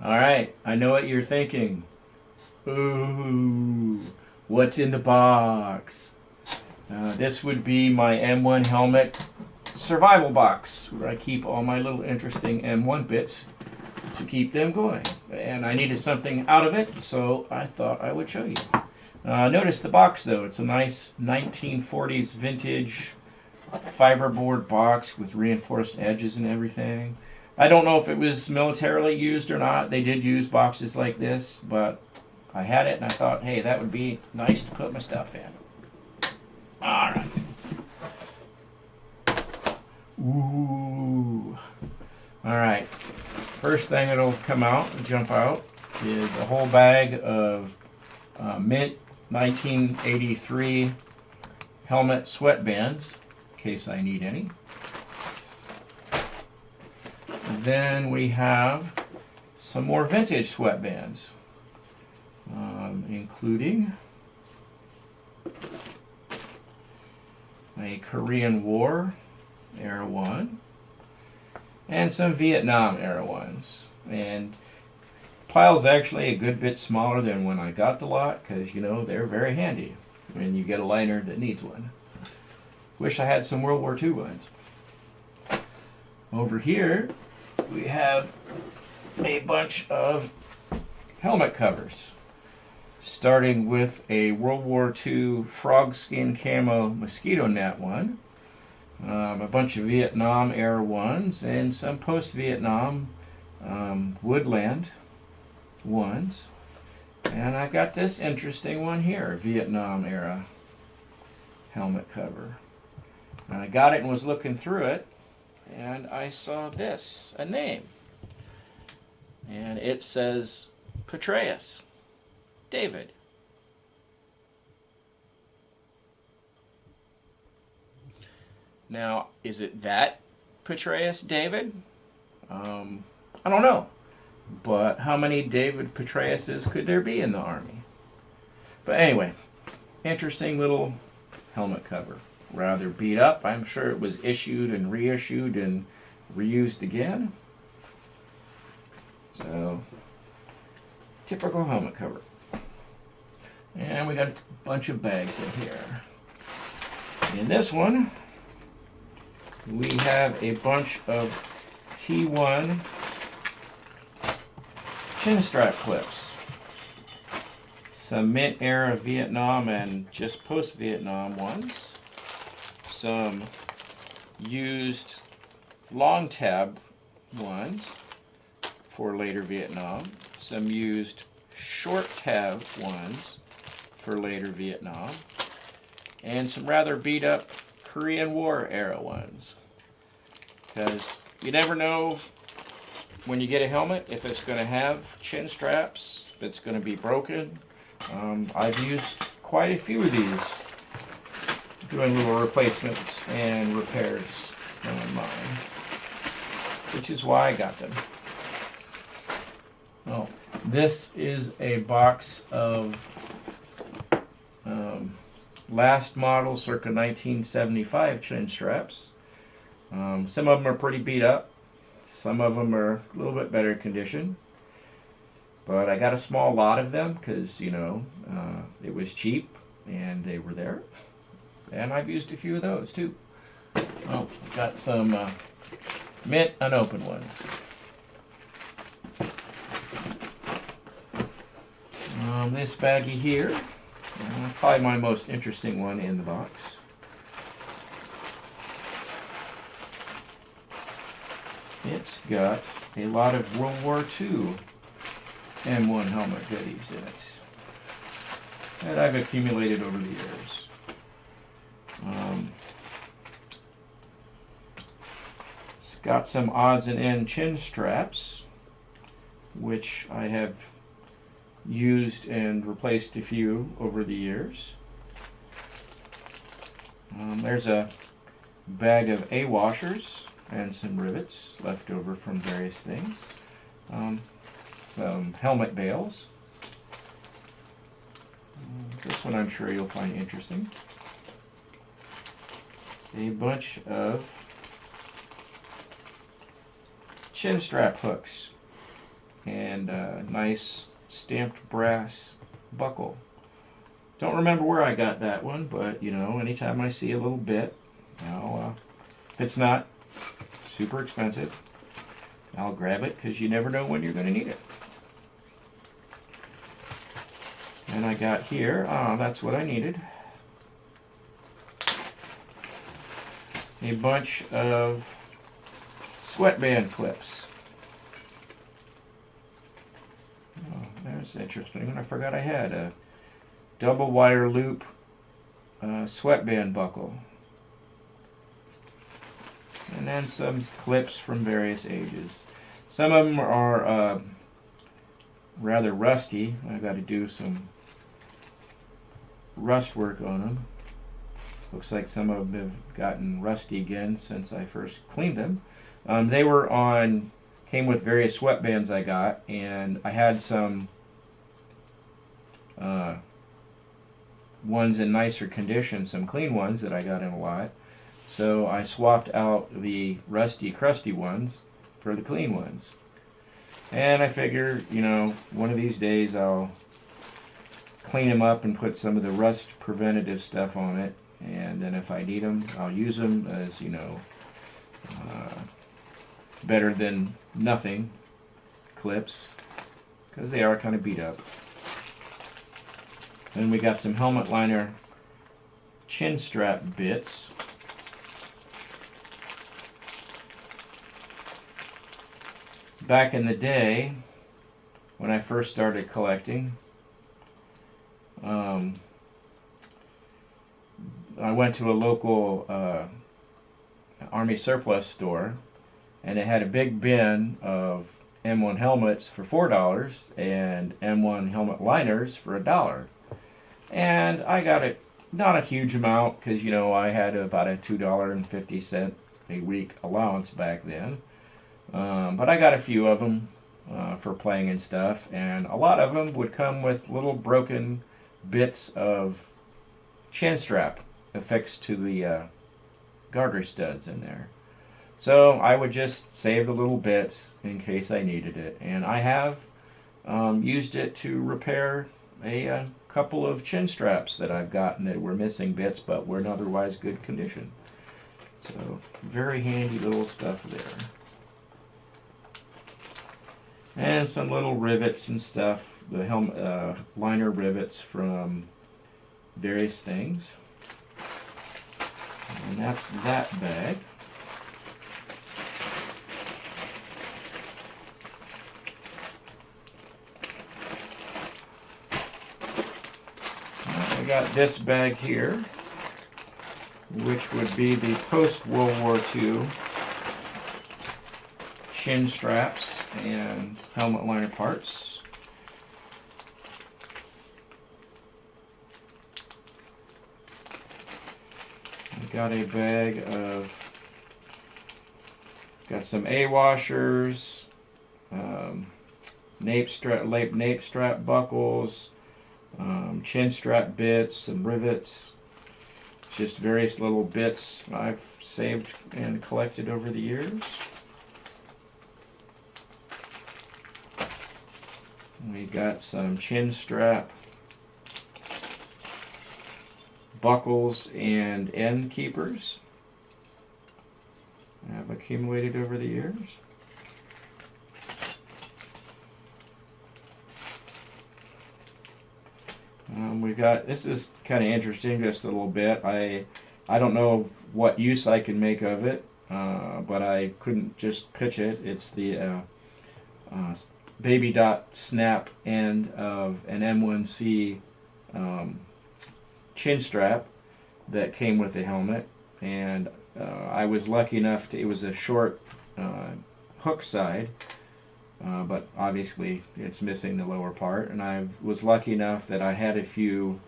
All right, I know what you're thinking. Ooh, what's in the box? This would be my M1 helmet survival box, where I keep all my little interesting M1 bits to keep them going. And I needed something out of it, so I thought I would show you. Notice the box, though. It's a nice 1940s vintage fiberboard box with reinforced edges and everything. I don't know if it was militarily used or not. They did use boxes like this, but I had it and I thought, hey, that would be nice to put my stuff in. All right. Ooh. All right. First thing that'll come out, jump out, is a whole bag of mint 1983 helmet sweatbands, in case I need any. Then we have some more vintage sweatbands, including a Korean War era one and some Vietnam era ones. And pile's actually a good bit smaller than when I got the lot because, you know, they're very handy when you get a liner that needs one. Wish I had some World War II ones. Over here, we have a bunch of helmet covers, starting with a World War II frog skin camo mosquito net one, a bunch of Vietnam era ones, and some post-Vietnam woodland ones. And I've got this interesting one here, Vietnam era helmet cover. And I got it and was looking through it, and I saw this, a name. And it says Petraeus, David. Now, is it that Petraeus David? I don't know. But how many David Petraeuses could there be in the Army? But anyway, interesting little helmet cover. Rather beat up. I'm sure it was issued and reissued and reused again. So, typical helmet cover. And we got a bunch of bags in here. In this one, we have a bunch of T1 chin strap clips. Some mint era Vietnam and just post-Vietnam ones. Some used long tab ones for later Vietnam. Some used short tab ones for later Vietnam. And some rather beat up Korean War era ones. Because you never know when you get a helmet if it's going to have chin straps, if it's going to be broken. I've used quite a few of these doing little replacements and repairs on mine, which is why I got them. Oh, this is a box of last model circa 1975 chin straps. Some of them are pretty beat up. Some of them are a little bit better condition. But I got a small lot of them because, you know, it was cheap and they were there. And I've used a few of those too. Oh, got some mint unopened ones. This baggie here, probably my most interesting one in the box. It's got a lot of World War II M1 helmet goodies in it that I've accumulated over the years. It's got some odds and end chin straps, which I have used and replaced a few over the years. There's a bag of A washers and some rivets left over from various things. Some helmet bails. This one I'm sure you'll find interesting. A bunch of chin strap hooks. and a nice stamped brass buckle. Don't remember where I got that one, but you know, anytime I see a little bit, if it's not super expensive, I'll grab it because you never know when you're going to need it. And I got here, that's what I needed, a bunch of sweatband clips. Oh, that's interesting. I forgot I had a double wire loop sweatband buckle. And then some clips from various ages. Some of them are rather rusty. I've got to do some rust work on them. Looks like some of them have gotten rusty again since I first cleaned them. They were on, came with various sweatbands I got, and I had some ones in nicer condition, some clean ones that I got in a lot. So I swapped out the rusty, crusty ones for the clean ones. And I figure, you know, one of these days I'll clean them up and put some of the rust preventative stuff on it. And then if I need them, I'll use them as, you know, better than nothing clips, because they are kind of beat up. Then we got some helmet liner chin strap bits. Back in the day, when I first started collecting, I went to a local Army surplus store, and it had a big bin of M1 helmets for $4 and M1 helmet liners for $1. And I got it, not a huge amount, because you know I had about a $2.50 a week allowance back then. But I got a few of them for playing and stuff, and a lot of them would come with little broken bits of chin strap affixed to the garter studs in there. So I would just save the little bits in case I needed it, and I have used it to repair a couple of chin straps that I've gotten that were missing bits but were in otherwise good condition. So very handy little stuff there. And some little rivets and stuff, the helmet liner rivets from various things. And that's that bag. I got this bag here, which would be the post-World War II chin straps and helmet liner parts. I got a bag of, got some A washers, nape strap buckles, chin strap bits, some rivets, just various little bits I've saved and collected over the years. We got some chin strap buckles and end keepers I've accumulated over the years. We got, this is kind of interesting just a little bit. I don't know what use I can make of it, but I couldn't just pitch it. It's the baby dot snap end of an M1C chin strap that came with the helmet, and I was lucky enough to, it was a short hook side, but obviously it's missing the lower part, and I was lucky enough that I had a few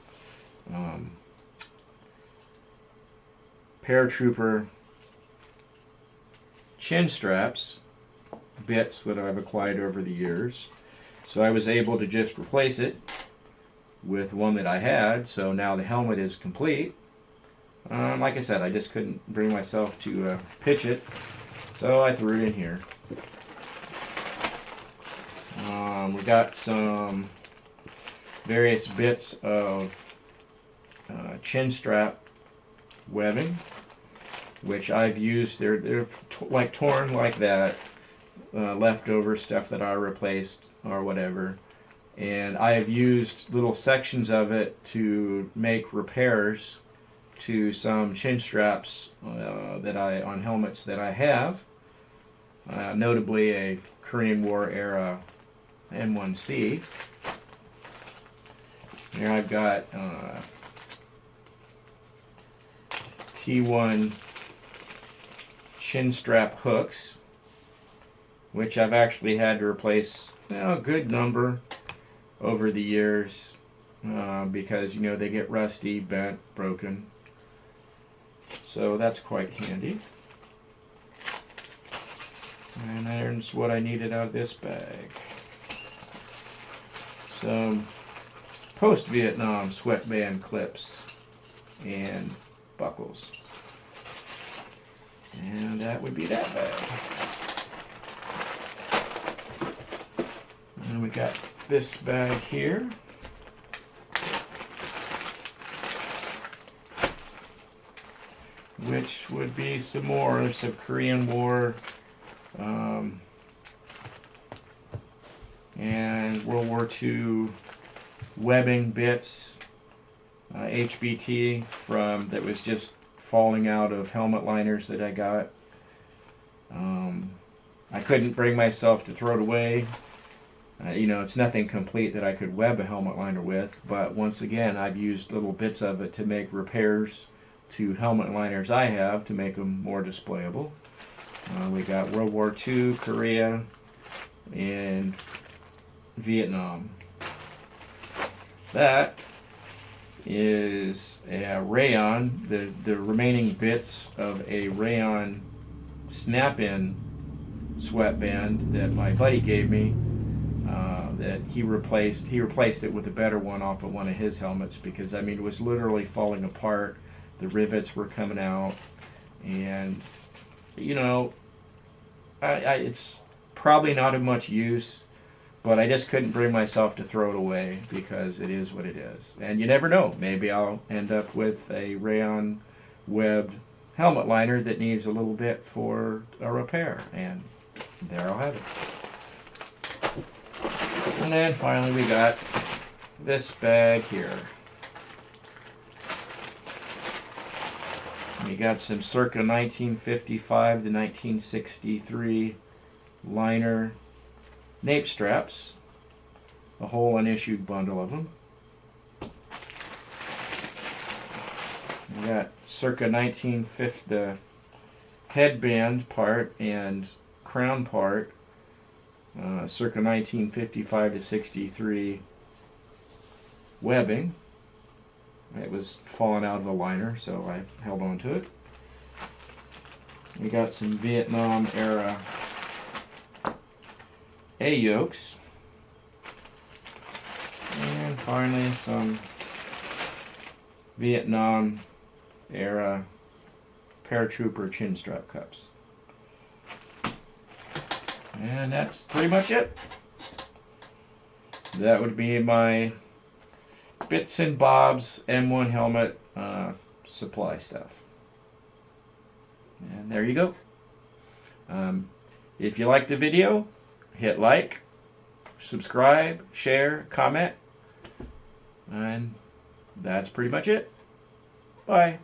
paratrooper chin straps bits that I've acquired over the years, so I was able to just replace it with one that I had, so now the helmet is complete. Like I said, I just couldn't bring myself to pitch it, so I threw it in here. We got some various bits of chin strap webbing, which I've used. They're like torn like that, leftover stuff that I replaced or whatever. And I have used little sections of it to make repairs to some chin straps on helmets that I have, notably a Korean War era M1C. Here I've got T1 chin strap hooks, which I've actually had to replace a good number over the years because they get rusty, bent, broken. So that's quite handy. And there's what I needed out of this bag. Some post-Vietnam sweatband clips and buckles. And that would be that bag. And we got this bag here. Which would be some more of some Korean War and World War II webbing bits, HBT that was just falling out of helmet liners that I got. I couldn't bring myself to throw it away. It's nothing complete that I could web a helmet liner with, but once again, I've used little bits of it to make repairs to helmet liners I have to make them more displayable. We got World War II, Korea, and Vietnam. That is a rayon, the remaining bits of a rayon snap-in sweatband that my buddy gave me. That he replaced it with a better one off of one of his helmets because it was literally falling apart. The rivets were coming out, and it's probably not of much use, but I just couldn't bring myself to throw it away because it is what it is. And you never know, maybe I'll end up with a rayon webbed helmet liner that needs a little bit for a repair, and there I'll have it. And then finally we got this bag here. We got some circa 1955 to 1963 liner nape straps, a whole unissued bundle of them. We got circa 1950 the headband part and crown part, circa 1955 to 63 webbing. It was falling out of the liner, so I held on to it. We got some Vietnam era A-yokes. And finally some Vietnam era paratrooper chin strap cups. And that's pretty much it. That would be my bits and bobs M1 helmet supply stuff. And there you go. If you liked the video, hit like, subscribe, share, comment, and that's pretty much it. Bye.